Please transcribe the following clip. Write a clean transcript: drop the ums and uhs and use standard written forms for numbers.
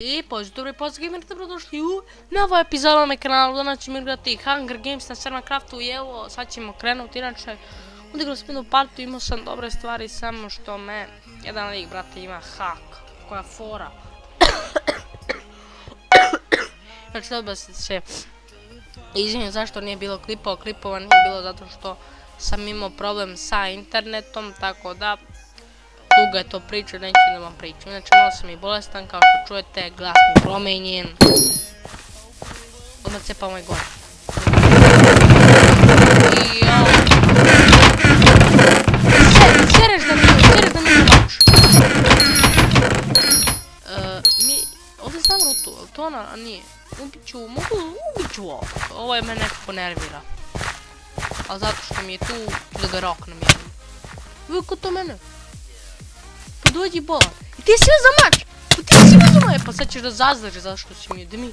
I pozdrav gameri, dobrodošli u novu epizodu na kanalu. Danas ćemo igrati Hunger Games na Servercraftu i evo, sad ćemo krenuti. Inače, odigrao sam jednu partiju, imao sam dobre stvari, samo što me jedan lik, brate, ima hak, koja fora. Znači, odbio se izvinim zašto nije bilo klipova. Klipova nije bilo zato što sam imao problem sa internetom, tako da duga je to priča, neću da vam pričam. Inače, malo sam i bolestan, kao što čujete, glas mi promenjen. Odmah cepao moj gore. Sereš da mi je mač. Ovdje znam rutu, ali to ona nije. Ubit ću ovo. Ovo je me nekako nervira. Ali zato što mi je tu da ga roknem jednom. Evo ko to mene? Pa dođi bolan. I ti si me za mač! Pa ti si me za mač! Pa sad ćeš da zazdaš zašto si mi, da mi...